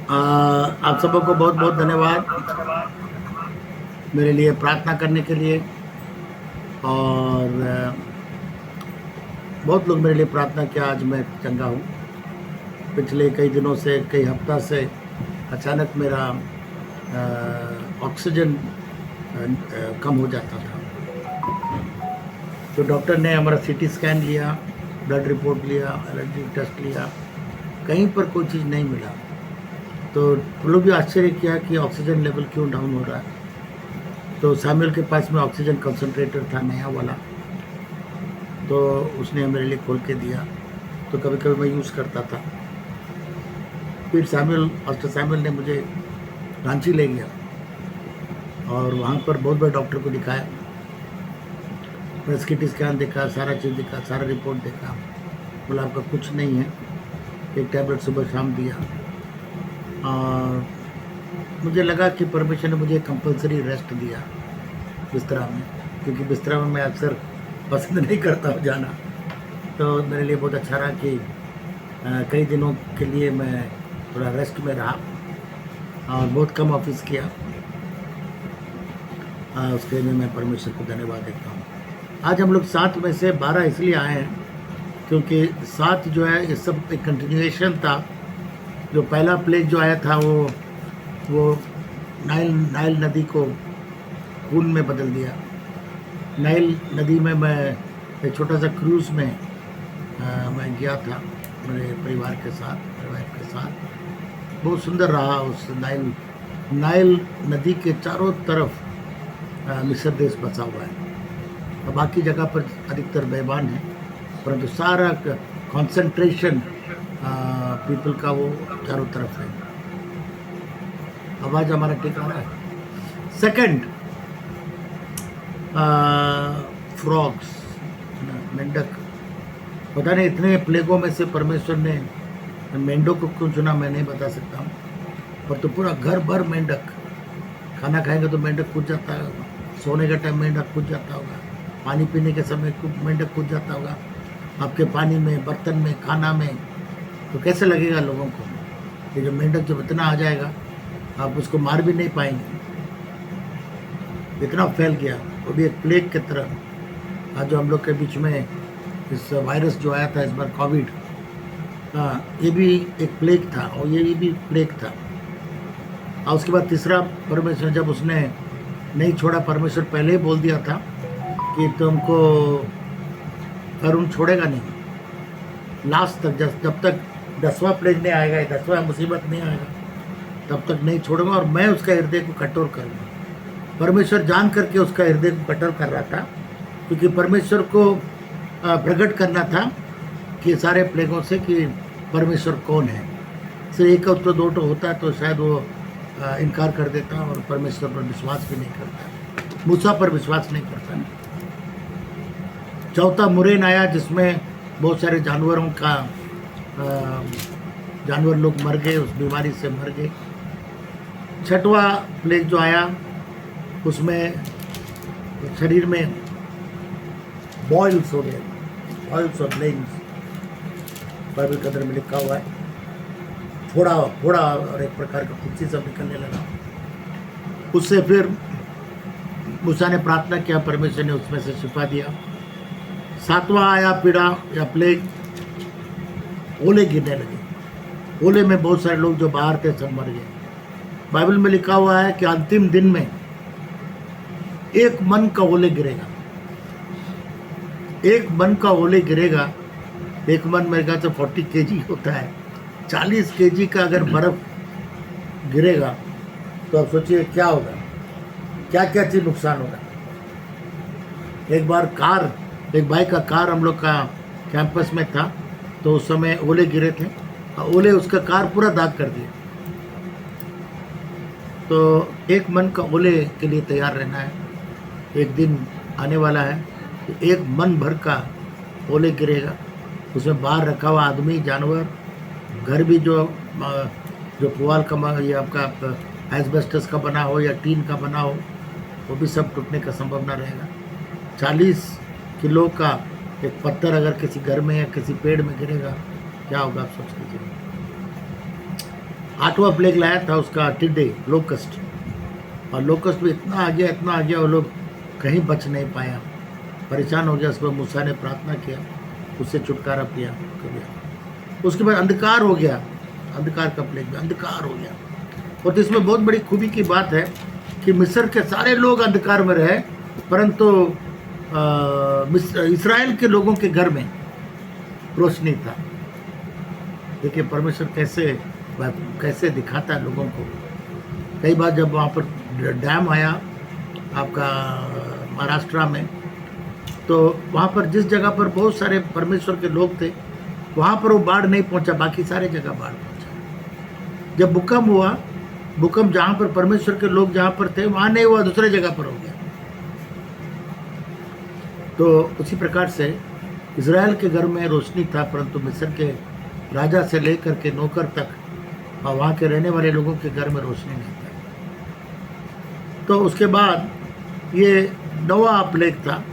आप सबों को बहुत बहुत धन्यवाद मेरे लिए प्रार्थना करने के लिए। और बहुत लोग मेरे लिए प्रार्थना किया, आज मैं चंगा हूँ। पिछले कई दिनों से, कई हफ्ता से अचानक मेरा ऑक्सीजन कम हो जाता था। तो डॉक्टर ने हमारा सीटी स्कैन लिया, ब्लड रिपोर्ट लिया, एलर्जी टेस्ट लिया, कहीं पर कोई चीज़ नहीं मिला। तो लोग भी आश्चर्य किया कि ऑक्सीजन लेवल क्यों डाउन हो रहा है। तो सैमुअल के पास में ऑक्सीजन कंसंट्रेटर था, नया वाला, तो उसने मेरे लिए खोल के दिया। तो कभी कभी मैं यूज़ करता था। फिर डॉक्टर सैमुअल ने मुझे रांची ले गया और वहाँ पर बहुत बड़े डॉक्टर को दिखाया। मैं सीटी स्कैन देखा, सारा चीज़ देखा, सारा रिपोर्ट देखा। बोला आपका कुछ नहीं है। एक टैबलेट सुबह शाम दिया और मुझे लगा कि परमेश्वर ने मुझे कंपलसरी रेस्ट दिया बिस्तरा में, क्योंकि बिस्तरा में मैं अक्सर पसंद नहीं करता हूँ जाना। तो मेरे लिए बहुत अच्छा रहा कि कई दिनों के लिए मैं थोड़ा रेस्ट में रहा और बहुत कम ऑफिस किया। उसके लिए मैं परमेश्वर को धन्यवाद देता हूँ। आज हम लोग 7 में से 12 इसलिए आए हैं क्योंकि 7 जो है ये सब एक कंटिन्यूएशन था। जो पहला प्लेग जो आया था वो नाइल नदी को खून में बदल दिया। नाइल नदी में मैं एक छोटा सा क्रूज़ में मैं गया था मेरे परिवार के साथ, मेरे वाइफ के साथ। बहुत सुंदर रहा। उस नाइल नदी के चारों तरफ मिस्र देश बसा हुआ है और बाकी जगह पर अधिकतर बेबान है, परंतु सारा कंसंट्रेशन पीपल का वो चारों तरफ है। आवाज़ हमारा ठीक आ रहा है। सेकंड, फ्रॉग्स, मेंढक। पता नहीं इतने प्लेगों में से परमेश्वर ने मेंढक को क्यों चुना, मैं नहीं बता सकता हूँ। पर तो पूरा घर भर मेंढक। खाना खाएंगे तो मेंढक कूद जाता है, सोने के टाइम मेंढक कूद जाता होगा, पानी पीने के समय मेंढक कूद जाता होगा, आपके पानी में, बर्तन में, खाना में। तो कैसे लगेगा लोगों को? ये जो मेंढक जब इतना आ जाएगा आप उसको मार भी नहीं पाएंगे, इतना फैल गया। वो भी एक प्लेग की तरह। आज जो हम लोग के बीच में इस वायरस जो आया था इस बार, कोविड, ये भी एक प्लेग था और ये भी प्लेग था। और उसके बाद तीसरा, परमेश्वर जब उसने नहीं छोड़ा, परमेश्वर पहले ही बोल दिया था कि तुमको अरुण छोड़ेगा नहीं लास्ट तक, जब तक 10वां प्लेग नहीं आएगा, 10वां मुसीबत नहीं आएगा, तब तक नहीं छोड़ूंगा और मैं उसका हृदय को कठोर करूँगा। परमेश्वर जान करके उसका हृदय को कठोर कर रहा था, क्योंकि परमेश्वर को प्रकट करना था कि सारे प्लेगों से कि परमेश्वर कौन है। सिर्फ एक तो दो तो होता है तो शायद वो इनकार कर देता और परमेश्वर पर विश्वास भी नहीं करता, मूसा पर विश्वास नहीं करता। चौथा मुरेन आया जिसमें बहुत सारे जानवर लोग मर गए, उस बीमारी से मर गए। छठवां प्लेग जो आया उसमें शरीर में बॉयल्स हो गए, बॉयल्स और प्लेग्स, बाइबल के अंदर में लिखा हुआ है। फोड़ा और एक प्रकार का कुत्ती सब निकलने लगा। उससे फिर मूसा ने प्रार्थना किया, परमेश्वर ने उसमें से शिफा दिया। 7वां आया पीड़ा या प्लेग, ओले गिरने लगे। ओले में बहुत सारे लोग जो बाहर थे सब मर गए। बाइबल में लिखा हुआ है कि अंतिम दिन में 1 मन का ओले गिरेगा। 1 मन का ओले गिरेगा। 1 मन मेरे ख्याल से 40 kg होता है। 40 kg का अगर बर्फ गिरेगा तो आप सोचिए क्या होगा, क्या क्या चीज़ नुकसान होगा। एक बार एक भाई का कार हम लोग का कैंपस में था, तो उस समय ओले गिरे थे और ओले उसका कार पूरा दाग कर दिया। तो 1 मन का ओले के लिए तैयार रहना है। एक दिन आने वाला है, 1 मन भर का ओले गिरेगा। उसमें बाहर रखा हुआ आदमी, जानवर, घर भी जो पुआल का, ये आपका एस्बेस्टस का बना हो या टीन का बना हो, वो भी सब टूटने का संभावना रहेगा। 40 किलो का एक पत्थर अगर किसी घर में या किसी पेड़ में गिरेगा, क्या होगा आप सोच लीजिए। 8वां प्लेग लाया था उसका टिड्डे, लोकस्ट, और लोकस्ट भी इतना आ गया, वो लोग कहीं बच नहीं पाया, परेशान हो गया। उस पर मूसा ने प्रार्थना किया, उससे छुटकारा किया। उसके बाद अंधकार हो गया, अंधकार का प्लेग में अंधकार हो गया। और तो इसमें बहुत बड़ी खूबी की बात है कि मिस्र के सारे लोग अंधकार में रहे, परंतु इस्राएल के लोगों के घर में रोशनी था। देखिए परमेश्वर कैसे दिखाता है लोगों को। कई बार जब वहाँ पर डैम आया आपका महाराष्ट्र में, तो वहाँ पर जिस जगह पर बहुत सारे परमेश्वर के लोग थे, वहाँ पर वो बाढ़ नहीं पहुँचा, बाकी सारे जगह बाढ़ पहुँचा। जब भूकंप हुआ, भूकंप जहाँ पर परमेश्वर के लोग जहाँ पर थे वहाँ नहीं हुआ, दूसरे जगह पर हो गया। तो उसी प्रकार से इज़राइल के घर में रोशनी था, परंतु मिस्र के राजा से लेकर के नौकर तक और वहाँ के रहने वाले लोगों के घर में रोशनी नहीं था। तो उसके बाद ये 9वां प्लेग था।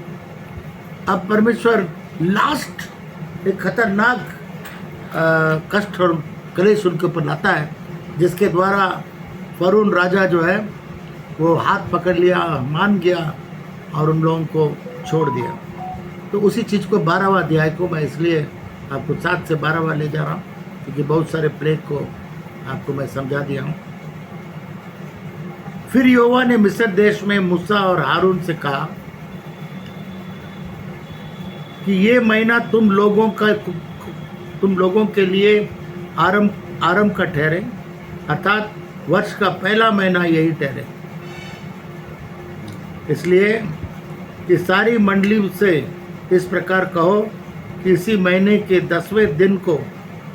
अब परमेश्वर लास्ट एक खतरनाक कष्ट और क्लेश उनके ऊपर लाता है, जिसके द्वारा फरून राजा जो है वो हाथ पकड़ लिया, मान गया और उन लोगों को छोड़ दिया। तो उसी चीज़ को 12वां अध्याय को मैं इसलिए आपको 7 से 12वां ले जा रहा हूँ, क्योंकि बहुत सारे प्लेग को आपको मैं समझा दिया हूँ। फिर यहोवा ने मिस्र देश में मूसा और हारून से कहा कि ये महीना तुम लोगों के लिए आरंभ का ठहरे, अर्थात वर्ष का पहला महीना यही ठहरे। इसलिए कि सारी मंडली से इस प्रकार कहो कि इसी महीने के 10वें दिन को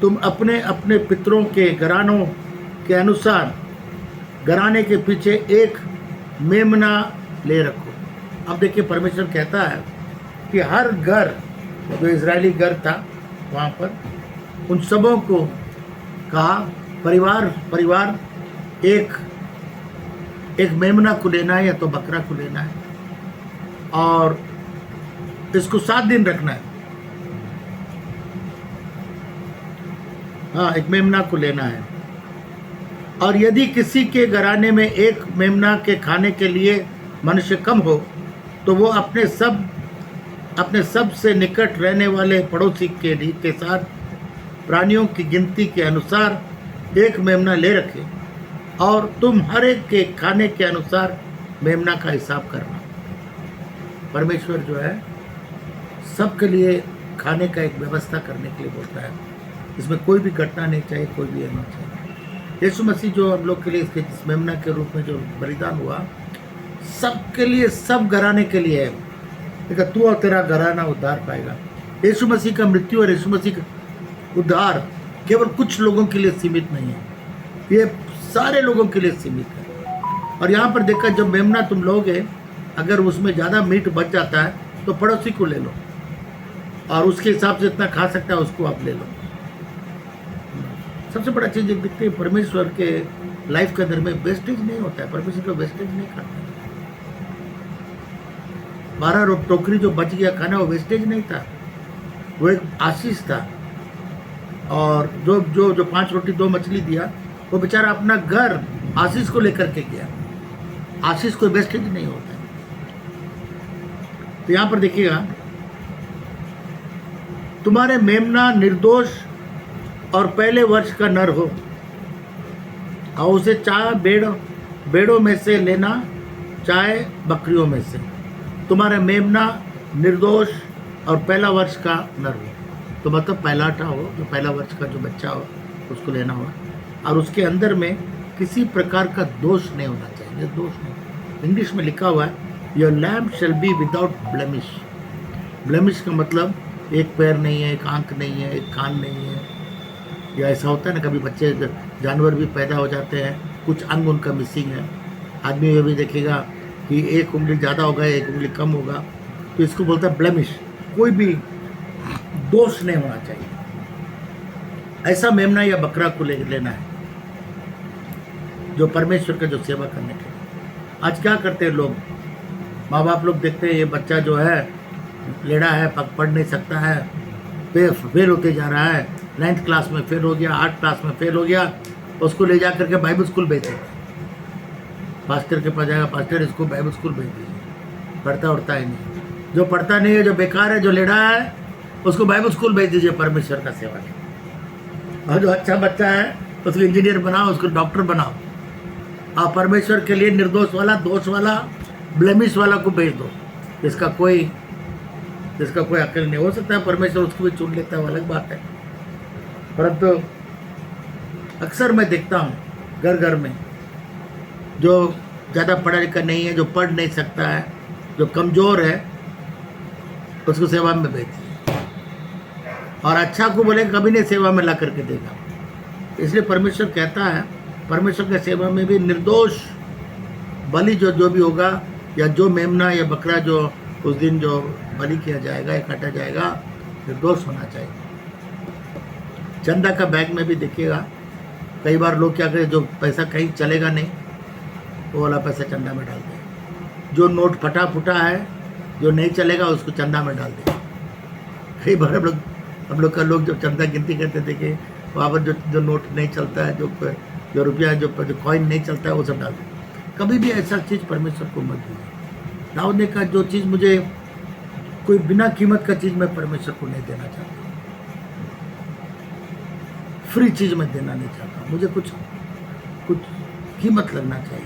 तुम अपने अपने पितरों के घरानों के अनुसार घराने के पीछे एक मेमना ले रखो। अब देखिए परमेश्वर कहता है कि हर घर जो इजरायली घर था वहाँ पर उन सबों को कहा परिवार एक मेमना को लेना है या तो बकरा को लेना है, और इसको 7 दिन रखना है। हाँ, एक मेमना को लेना है। और यदि किसी के घराने में एक मेमना के खाने के लिए मनुष्य कम हो, तो वो अपने सब से निकट रहने वाले पड़ोसी के साथ प्राणियों की गिनती के अनुसार एक मेमना ले रखे, और तुम हर एक के खाने के अनुसार मेमना का हिसाब करना। परमेश्वर जो है सबके लिए खाने का एक व्यवस्था करने के लिए बोलता है। इसमें कोई भी घटना नहीं चाहिए, कोई भी नहीं चाहिए। यीशु मसीह जो हम लोग के लिए इसके मेमना के रूप में जो बलिदान हुआ, सबके लिए, सब घराने के लिए है। देखा, तू और तेरा घराना उद्धार पाएगा। यीशु मसीह का मृत्यु और यीशु मसीह का उद्धार केवल कुछ लोगों के लिए सीमित नहीं है, ये सारे लोगों के लिए सीमित है। और यहाँ पर देखा, जब मेमना तुम लोगे, अगर उसमें ज़्यादा मीट बच जाता है तो पड़ोसी को ले लो, और उसके हिसाब से इतना खा सकता है उसको आप ले लो। सबसे बड़ा चीज़ दिखती है, परमेश्वर के लाइफ के अंदर में वेस्टेज नहीं होता है। परमेश्वर को वेस्टेज नहीं करता। 12 टोकरी जो बच गया खाना, वो वेस्टेज नहीं था, वो एक आशीष था। और जो 5 रोटी 2 मछली दिया, वो बेचारा अपना घर आशीष को लेकर के गया। आशीष कोई वेस्टेज नहीं होता है। तो यहाँ पर देखिएगा, तुम्हारे मेमना निर्दोष और पहले वर्ष का नर हो, और उसे चाहे बेड़ों में से लेना, चाहे बकरियों में से। तुम्हारे मेमना निर्दोष और पहला वर्ष का नर हो, तो मतलब पहलाटा हो, जो पहला वर्ष का जो बच्चा हो उसको लेना हो, और उसके अंदर में किसी प्रकार का दोष नहीं होना चाहिए। दोष नहीं, इंग्लिश में लिखा हुआ है, your lamp shall be without blemish. Blemish का मतलब एक पैर नहीं है, एक आंख नहीं है, एक कान नहीं है। या ऐसा होता है ना, कभी बच्चे जानवर भी पैदा हो जाते हैं, कुछ अंग उनका मिसिंग है। आदमी ये भी देखेगा कि एक उंगली ज़्यादा होगा, एक उंगली कम होगा, तो इसको बोलता है ब्लेमिश। कोई भी दोष नहीं होना चाहिए। ऐसा मेमना या बकरा को लेना है, जो परमेश्वर का जो सेवा करने के लिए। आज क्या करते हैं लोग, माँ बाप लोग देखते हैं ये बच्चा जो है लेड़ा है, पढ़ नहीं सकता है, फेल होते जा रहा है, 9th क्लास में फेल हो गया, 8th क्लास में फेल हो गया, उसको ले जा करके बाइबल स्कूल भेज देगा, पास्टर के पास जाएगा, पास्टर इसको बाइबल स्कूल भेज दीजिए, पढ़ता उड़ता ही नहीं, जो पढ़ता नहीं है, जो बेकार है, जो लेड़ा है, उसको बाइबल स्कूल भेज दीजिए परमेश्वर का सेवा के। और जो अच्छा बच्चा है उसको इंजीनियर बनाओ, उसको डॉक्टर बनाओ। आप परमेश्वर के लिए निर्दोष वाला, दोष वाला, ब्लेमिश वाला को भेज दो, जिसका कोई अक्ल नहीं। हो सकता है परमेश्वर उसको भी चुन लेता है, वो अलग बात है, परंतु अक्सर मैं देखता हूँ घर घर में जो ज़्यादा पढ़ा लिखा नहीं है, जो पढ़ नहीं सकता है, जो कमज़ोर है, उसको सेवा में भेज दिए, और अच्छा को बोले कभी नहीं सेवा में ला करके देगा। इसलिए परमेश्वर कहता है, परमेश्वर के सेवा में भी निर्दोष बलि जो भी होगा, या जो मेमना या बकरा जो उस दिन जो बलि किया जाएगा या काटा जाएगा, निर्दोष होना चाहिए। चंदा का बैग में भी देखिएगा, कई बार लोग क्या करें, जो पैसा कहीं चलेगा नहीं वो वाला पैसा चंदा में डाल दें, जो नोट फटा फुटा है, जो नहीं चलेगा उसको चंदा में डाल दें। कई बार हम लोग का लोग जब चंदा गिनती करते देखे, वहाँ पर जो नोट नहीं चलता है, जो रुपया जो कॉइन नहीं चलता है, वो सब डाल दें। कभी भी ऐसा चीज़ परमेश्वर को मत दीजिए। दाऊद ने कहा, जो चीज़ मुझे कोई बिना कीमत का चीज़ मैं परमेश्वर को नहीं देना चाहता, फ्री चीज़ मैं देना नहीं चाहता, मुझे कुछ कीमत लगना चाहिए,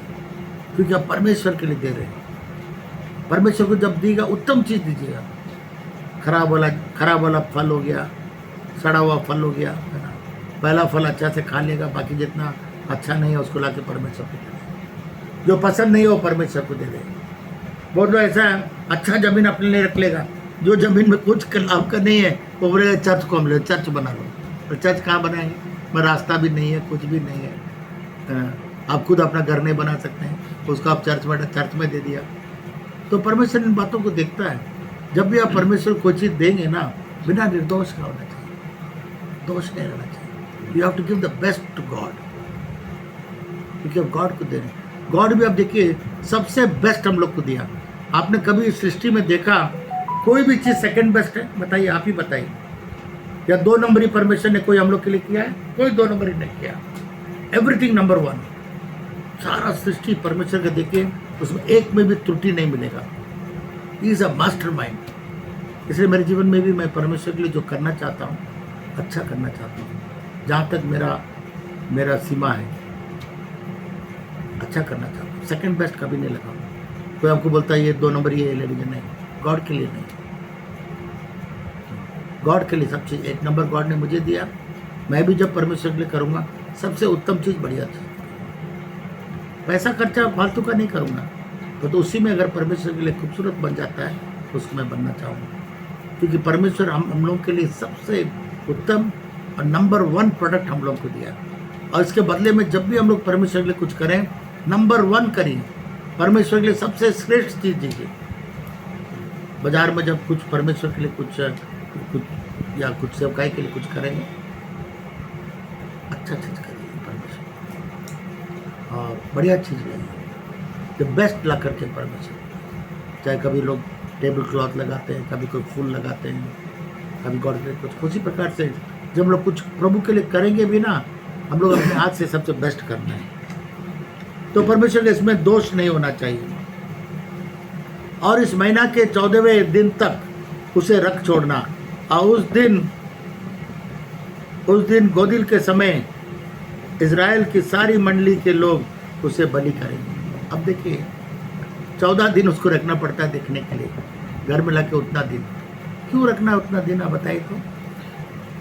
क्योंकि आप परमेश्वर के लिए दे रहे हैं। परमेश्वर को जब दीजिएगा, उत्तम चीज़ दीजिएगा। खराब वाला फल हो गया, सड़ा हुआ फल हो गया, है ना, पहला फल अच्छा से खा लेगा, बाकी जितना अच्छा नहीं है उसको ला के परमेश्वर को दे दे। जो पसंद नहीं हो परमेश्वर को दे दे। बहुत लोग ऐसा है, अच्छा ज़मीन अपने लिए रख लेगा, जो ज़मीन में कुछ लाभ का नहीं है वो बोलेगा चर्च को हम ले, चर्च बना लो। तो चर्च कहाँ बनाएंगे, मैं रास्ता भी नहीं है, कुछ भी नहीं है, आप खुद अपना घर नहीं बना सकते हैं, उसको आप चर्च में दे दिया। तो परमेश्वर इन बातों को देखता है। जब भी आप परमेश्वर को चीज़ देंगे ना, बिना निर्दोष का होना चाहिए, दोष नहीं रहना चाहिए। You have to give the best to God, क्योंकि आप गॉड को दे रहे हैं। गॉड भी आप देखिए सबसे बेस्ट हम लोग को दिया। आपने कभी इस सृष्टि में देखा कोई भी चीज़ सेकंड बेस्ट है? बताइए, आप ही बताइए। या 2 नंबरी परमेश्वर ने कोई हम लोग के लिए किया है? कोई 2 नंबरी नहीं किया। Everything number 1। सारा सृष्टि परमेश्वर का देखिए, उसमें एक में भी त्रुटि नहीं मिलेगा। He is a master mind. इसलिए मेरे जीवन में भी मैं परमेश्वर के लिए जो करना चाहता हूँ, अच्छा करना चाहता हूँ। जहाँ तक मेरा सीमा है, अच्छा करना चाहता हूँ। सेकंड बेस्ट कभी नहीं लगाऊंगा। कोई आपको बोलता है ये 2 नंबर ये ले लीजिए, नहीं, गॉड के लिए नहीं। गॉड के लिए सब चीज़ 1 नंबर गॉड ने मुझे दिया। मैं भी जब परमेश्वर के लिए करूँगा सबसे उत्तम चीज़, बढ़िया चीज़। पैसा खर्चा फालतू का नहीं करूँगा, तो उसी में अगर परमेश्वर के लिए खूबसूरत बन जाता है तो उसको मैं बनना चाहूँगा। क्योंकि परमेश्वर हम लोग के लिए सबसे उत्तम और नंबर 1 प्रोडक्ट हम लोग को दिया। और इसके बदले में जब भी हम लोग परमेश्वर के लिए कुछ करें, नंबर 1 करिए। परमेश्वर के लिए सबसे श्रेष्ठ चीज़ दीजिए। बाजार में जब कुछ परमेश्वर के लिए कुछ सेवकाई के लिए कुछ करेंगे, अच्छा चीज़ करिए परमेश्वर, और बढ़िया चीज़ लाइए, द बेस्ट ला करके परमेश्वर। चाहे कभी लोग टेबल क्लॉथ लगाते हैं, कभी कोई फूल लगाते हैं, कभी गॉड के लिए कुछ। उसी प्रकार से जब लोग कुछ प्रभु के लिए करेंगे भी ना, हम लोग अपने हाथ से सबसे बेस्ट करना है। तो परमेश्वर के इसमें दोष नहीं होना चाहिए। और इस महीना के 14वें दिन तक उसे रख छोड़ना, और उस दिन गोदिल के समय इज़राइल की सारी मंडली के लोग उसे बलि करेंगे। अब देखिए 14 दिन उसको रखना पड़ता है देखने के लिए, घर में लाके उतना दिन क्यों रखना है? उतना दिन आप बताइए तो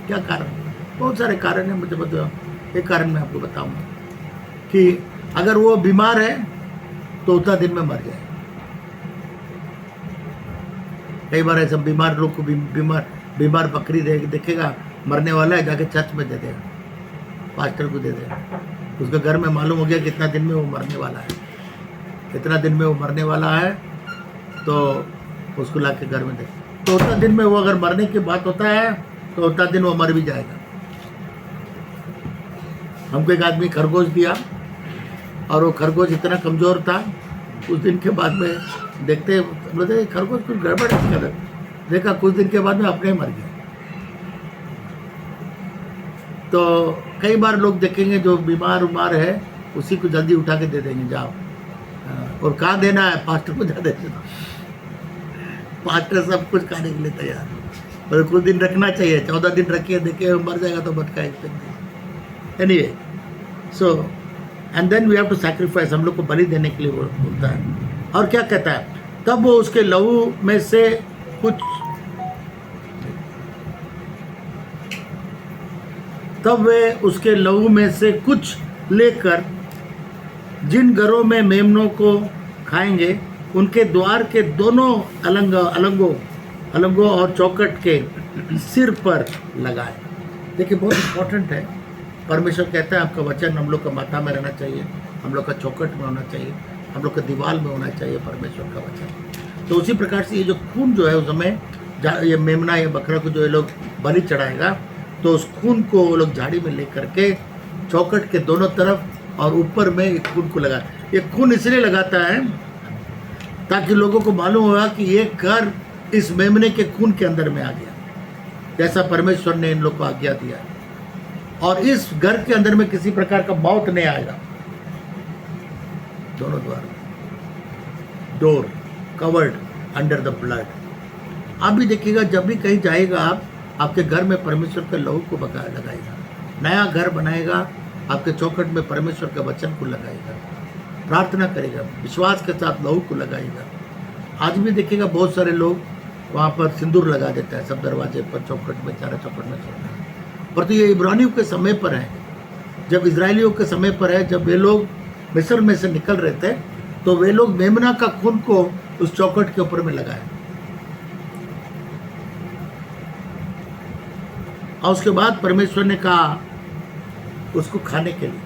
क्या कारण? बहुत सारे कारण हैं, मुझे बताओ। एक कारण मैं आपको बताऊंगा कि अगर वो बीमार है तो उतना दिन में मर जाए। कई बार ऐसा बीमार लोग को बीमार बकरी देखेगा मरने वाला है, जाके चर्च में दे देगा, पास्टर को दे देगा। उसके घर में मालूम हो गया कितना दिन में वो मरने वाला है, कितना दिन में वो मरने वाला है, तो उसको ला के घर में दे। तो उतना दिन में वो अगर मरने की बात होता है तो उतना दिन वो मर भी जाएगा। हमको एक आदमी खरगोश दिया, और वो खरगोश इतना कमज़ोर था, कुछ दिन के बाद में देखते बोलते खरगोश कुछ गड़बड़ है, देखा कुछ दिन के बाद में अपने ही मर गया। तो कई बार लोग देखेंगे जो बीमार उमार है उसी को जल्दी उठा के दे देंगे, जाओ। और कहाँ देना है, पास्टर को जा देते। पास्टर सब कुछ खाने के लिए तैयार, और कुछ दिन रखना चाहिए, 14 दिन रखिए, देखिए मर जाएगा तो बटका anyway. So and then we have to sacrifice, हम लोग को बलि देने के लिए वो बोलता है। और क्या कहता है, तब वो उसके लहू में से कुछ, तब वे उसके लहू में से कुछ लेकर जिन घरों में मेमनों को खाएंगे उनके द्वार के दोनों अलंगों और चौखट के सिर पर लगाए। देखिए बहुत इंपॉर्टेंट है। परमेश्वर कहता है आपका वचन हम लोग का माथा में रहना चाहिए, हम लोग का चौखट में होना चाहिए, हम लोग का दीवार में होना चाहिए परमेश्वर का वचन। तो उसी प्रकार से ये जो खून जो है उस समय ये मेमना या बकरा को जो ये लोग बलि चढ़ाएगा, तो उस खून को वो लोग झाड़ी में ले करके चौखट के दोनों तरफ और ऊपर में एक खून को लगा। ये खून इसलिए लगाता है ताकि लोगों को मालूम होगा कि ये घर इस मेमने के खून के अंदर में आ गया, जैसा परमेश्वर ने इन लोग को आज्ञा दिया है। और इस घर के अंदर में किसी प्रकार का मौत नहीं आएगा। दोनों द्वार, door covered under the blood. आप भी देखिएगा जब भी कहीं जाएगा आप, आपके घर में परमेश्वर के लहू को लगाएगा, नया घर बनाएगा, आपके चौखट में परमेश्वर के वचन को लगाएगा, प्रार्थना करेगा, विश्वास के साथ लहू को लगाएगा। आज भी देखिएगा बहुत सारे लोग वहाँ पर सिंदूर लगा देता है, सब दरवाजे पर, चौखट में, चारा चौखट में चलता है। पर तो ये इब्रानियों के समय पर है, जब इजरायलियों के समय पर है, जब वे लोग मिस्र में से निकल रहे थे, तो वे लोग मेमना का खून को उस चौखट के ऊपर में लगाए। और उसके बाद परमेश्वर ने कहा उसको खाने के लिए।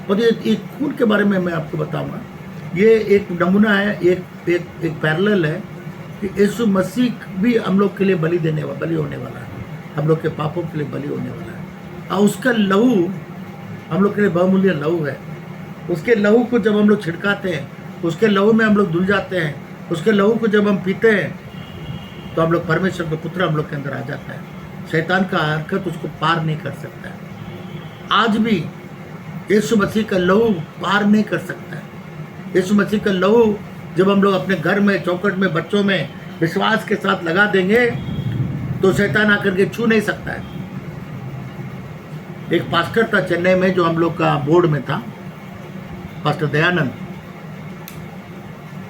और ये खून के बारे में मैं आपको बताऊंगा, ये एक नमूना है, एक पैरेलल है कि यीशु मसीह भी हम लोग के लिए बलि होने वाला है, हम लोग के पापों के लिए बलि होने वाला है। और उसका लहू हम लोग के लिए बहुमूल्य लहू है। उसके लहू को जब हम लोग छिड़काते हैं, उसके लहू में हम लोग धुल जाते हैं, उसके लहू को जब हम पीते हैं, तो हम लोग परमेश्वर का पुत्र हम लोग के अंदर आ जाता है। शैतान का हरकत उसको पार नहीं कर सकता है। आज भी यीशु मसीह का लहू पार नहीं कर सकता है। यीशु मसीह का लहू जब हम लोग अपने घर में, चौखट में, बच्चों में विश्वास के साथ लगा देंगे, तो शैतान आकर के छू नहीं सकता है। एक पास्टर था चेन्नई में जो हम लोग का बोर्ड में था, पास्टर दयानंद।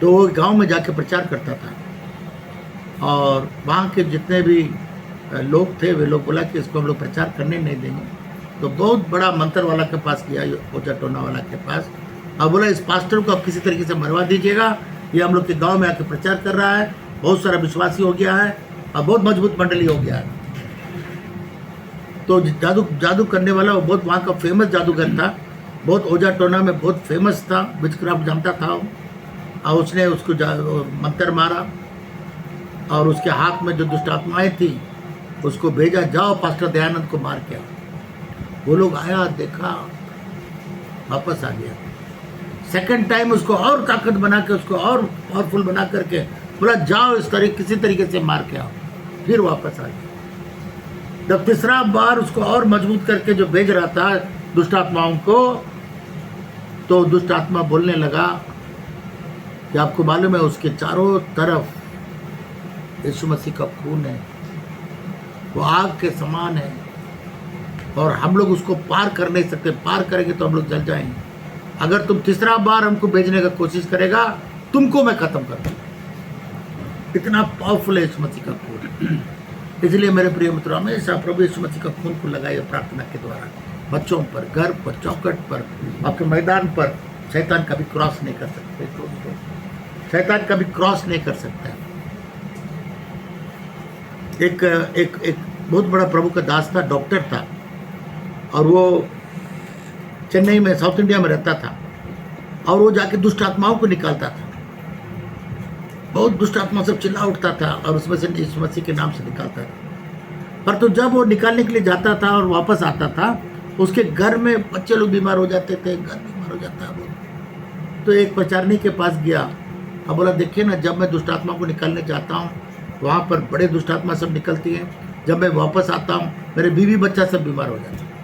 तो वो गांव में जाके प्रचार करता था, और वहाँ के जितने भी लोग थे वे लोग बोला कि इसको हम लोग प्रचार करने नहीं देंगे। तो बहुत बड़ा मंत्र वाला के पास गया, ओजा टोना वाला के पास, और बोला इस पास्टर को आप किसी तरीके से मरवा दीजिएगा, ये हम लोग के गांव में आके प्रचार कर रहा है, बहुत सारा विश्वासी हो गया है और बहुत मजबूत मंडली हो गया है। तो जादू करने वाला वो बहुत वहाँ का फेमस जादूगर था, बहुत ओजा टोना में बहुत फेमस था, विचक्राफ्ट जानता था। और उसने उसको मंत्र मारा, और उसके हाथ में जो दुष्ट आत्माएं थी उसको भेजा, जाओ पास्टर दयानंद को मार के आओ। वो लोग आया, देखा, वापस आ गया। सेकंड टाइम उसको और ताकत बना के, उसको और पावरफुल बना करके बोला जाओ इस किसी तरीके से मार के आओ, फिर वापस आ गया। जब तीसरा बार उसको और मजबूत करके जो भेज रहा था दुष्ट आत्माओं को, तो दुष्ट आत्मा बोलने लगा कि आपको मालूम है उसके चारों तरफ यीशु मसीह का खून है, वो आग के समान है, और हम लोग उसको पार कर नहीं सकते, पार करेंगे तो हम लोग जल जाएंगे। अगर तुम तीसरा बार हमको भेजने का कोशिश करेगा, तुमको मैं खत्म कर दूंगा। इतना पावरफुल है यीशु मसीह का खून। इसलिए मेरे प्रिय मित्रों, हमेशा प्रभु यीशु मसीह का खून को लगाइए प्रार्थना के द्वारा, बच्चों पर, घर पर, चौखट पर, आपके मैदान पर। शैतान कभी क्रॉस नहीं कर सकते दोस्तों, शैतान कभी क्रॉस नहीं कर सकता है। एक बहुत बड़ा प्रभु का दास था, डॉक्टर था, और वो चेन्नई में, साउथ इंडिया में रहता था, और वो जाके दुष्ट आत्माओं को निकालता था। बहुत दुष्ट आत्मा सब चिल्ला उठता था, और उसमें से यीशु मसीह के नाम से निकालता था। पर तो जब वो निकालने के लिए जाता था और वापस आता था, उसके घर में बच्चे लोग बीमार हो जाते थे, घर बीमार हो जाता है। तो एक प्रचारनी के पास गया और बोला देखिए ना, जब मैं दुष्ट आत्मा को निकालने जाता हूँ वहाँ पर बड़े दुष्ट आत्मा सब निकलती हैं, जब मैं वापस आता हूँ मेरे बीवी बच्चा सब बीमार हो जाता है।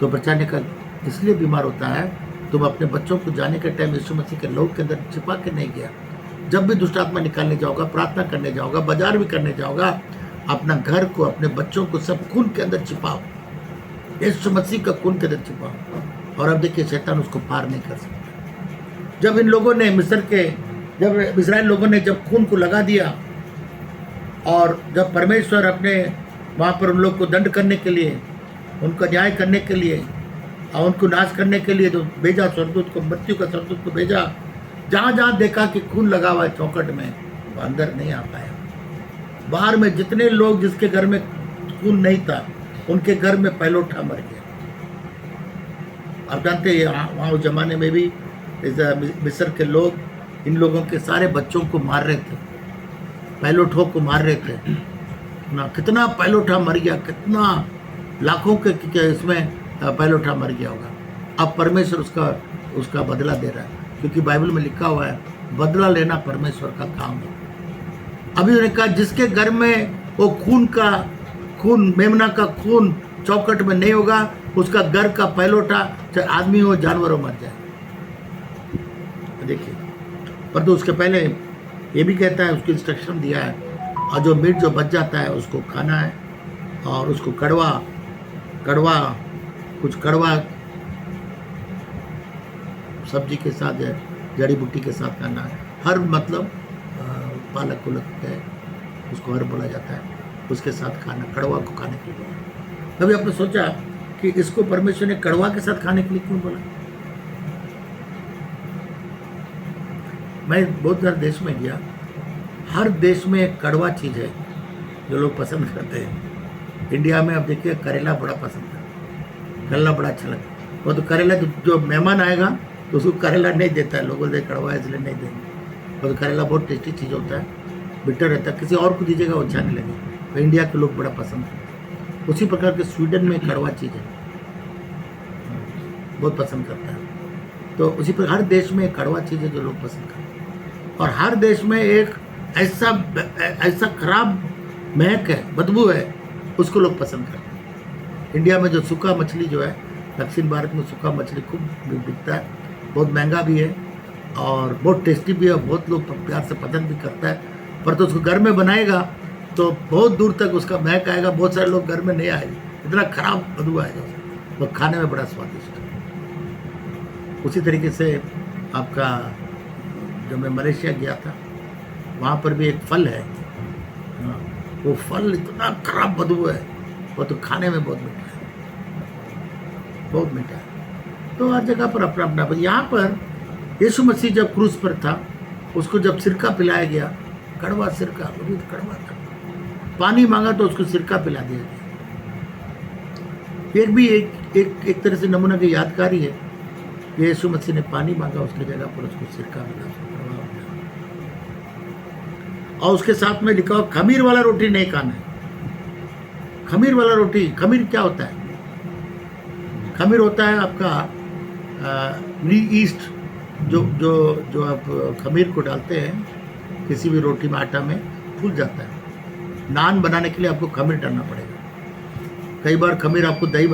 तो बच्चा निकल इसलिए बीमार होता है, तुम अपने बच्चों को जाने के टाइम यीशु मसीह के लहू के अंदर छिपा के नहीं गया। जब भी दुष्ट आत्मा निकालने जाओगा, प्रार्थना करने जाओगा, बाजार भी करने जाओगा, अपना घर को, अपने बच्चों को सब खून के अंदर छिपाओ, यीशु मसीह का खून के अंदर छिपाओ। और अब देखिए शैतान उसको पार नहीं कर सकता। जब इन लोगों ने जब इस्राएल लोगों ने जब खून को लगा दिया और जब परमेश्वर अपने वहाँ पर उन लोग को दंड करने के लिए, उनका न्याय करने के लिए और उनको नाश करने के लिए जो भेजा स्वर्गदूत को, मृत्यु का स्वर्गदूत को भेजा, जहाँ जहाँ देखा कि खून लगा हुआ है चौखट में, वो अंदर नहीं आ पाया। बाहर में जितने लोग जिसके घर में खून नहीं था, उनके घर में पहलोठा मर गया। आप जानते हैं वहाँ उस जमाने में भी मिस्र के लोग इन लोगों के सारे बच्चों को मार रहे थे, पहलोठों को मार रहे थे ना। कितना पहलोठा मर गया, कितना लाखों के इसमें पहलोठा मर गया होगा। अब परमेश्वर उसका बदला दे रहा है, क्योंकि बाइबल में लिखा हुआ है बदला लेना परमेश्वर का काम है। अभी उन्होंने कहा जिसके घर में वो खून मेमना का खून चौखट में नहीं होगा, उसका घर का पहलोठा चाहे आदमी हो जानवर हो मर जाए। देखिए, पर तो उसके पहले ये भी कहता है, उसको इंस्ट्रक्शन दिया है, और जो मीट जो बच जाता है उसको खाना है, और उसको कुछ कड़वा सब्जी के साथ है, जड़ी बूटी के साथ खाना है। हर मतलब पालक है, उसको हर बोला जाता है, उसके साथ खाना, कड़वा को खाने के लिए। कभी आपने सोचा कि इसको परमेश्वर ने कड़वा के साथ खाने के लिए क्यों बोला? मैं बहुत सारे देश में गया, हर देश में एक कड़वा चीज़ है जो लोग पसंद करते हैं। इंडिया में अब देखिए करेला बड़ा पसंद है, करेला बड़ा अच्छा लगता है। वो तो करेला जो मेहमान आएगा तो उसको करेला नहीं देता है, लोगों से कड़वा है इसलिए नहीं देंगे। वो तो करेला बहुत टेस्टी चीज़ होता है, बिटर रहता है, किसी और को दीजिएगा वो अच्छा नहीं लगेगा। तो इंडिया के लोग बड़ा पसंद करते हैं। उसी प्रकार के स्वीडन में कड़वा चीज़ है, बहुत पसंद करता है। तो उसी प्रकार हर देश में कड़वा चीज़ है जो लोग पसंद करते हैं। और हर देश में एक ऐसा खराब महक है, बदबू है, उसको लोग पसंद करते हैं। इंडिया में जो सूखा मछली जो है, दक्षिण भारत में सूखा मछली खूब बिकता है, बहुत महंगा भी है और बहुत टेस्टी भी है, बहुत लोग प्यार से पसंद भी करता है। पर तो उसको घर में बनाएगा तो बहुत दूर तक उसका महक आएगा, बहुत सारे लोग घर में नहीं आएंगे, इतना खराब बदबू आएगा, वो खाने में बड़ा स्वादिष्ट है। उसी तरीके से आपका जब मैं मलेशिया गया था, वहाँ पर भी एक फल है, वो फल इतना खराब बदबू है, वो तो खाने में बहुत मीठा है, बहुत मीठा है। तो हर जगह पर अपना अपना। यहाँ पर यीशु मसीह जब क्रूस पर था, उसको जब सिरका पिलाया गया, कड़वा सिरका, वो भी कड़वा था, पानी मांगा तो उसको सिरका पिला दिया गया। एक तरह से नमूना की यादगारी है, यीशु मसीह ने पानी मांगा, उसकी जगह पर उसको सिरका मिला, कड़वा हो गया। और उसके साथ में लिखा हुआ खमीर वाला रोटी नहीं खाना है। खमीर वाला रोटी, खमीर क्या होता है? खमीर होता है आपका ईस्ट, जो आप खमीर को डालते हैं किसी भी रोटी में, आटा में फूल जाता है। नान बनाने के लिए आपको खमीर डालना पड़ेगा। कई बार खमीर आपको दही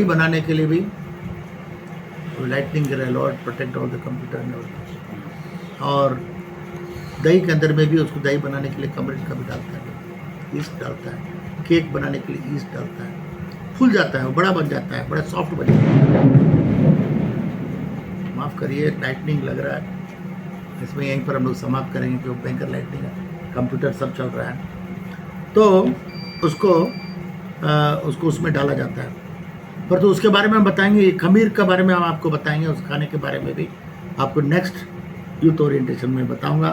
बनाने के लिए भी, lightning Lord protect all the computer, और दही के अंदर में भी उसको दही बनाने के लिए खमीर डालता है, ईस्ट डालता है। केक बनाने के लिए ईस्ट डालता है, फूल जाता है, वो बड़ा बन जाता है, बड़ा सॉफ्ट बन जाता है। माफ़ करिए, लाइटनिंग लग रहा है, इसमें यहीं पर हम लोग समाप्त करेंगे क्योंकि भयंकर लाइटनिंग है, कंप्यूटर सब चल रहा है। तो उसको उसमें डाला जाता है। पर तो उसके बारे में हम बताएंगे, खमीर के बारे में हम आपको बताएंगे, उस खाने के बारे में भी आपको नेक्स्ट यूथ ओरिएंटेशन में बताऊंगा।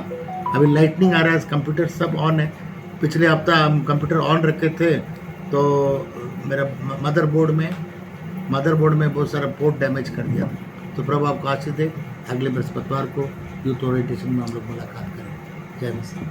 अभी लाइटनिंग आ रहा है, कंप्यूटर सब ऑन है। पिछले हफ्ता हम कंप्यूटर ऑन रखे थे तो मेरा मदरबोर्ड में बहुत सारा पोर्ट डैमेज कर दिया। तो प्रभु आपको आशीष दे। अगले बृहस्पतिवार को यूथ ओरिएंटेशन में हम लोग मुलाकात करें। जय मसीह।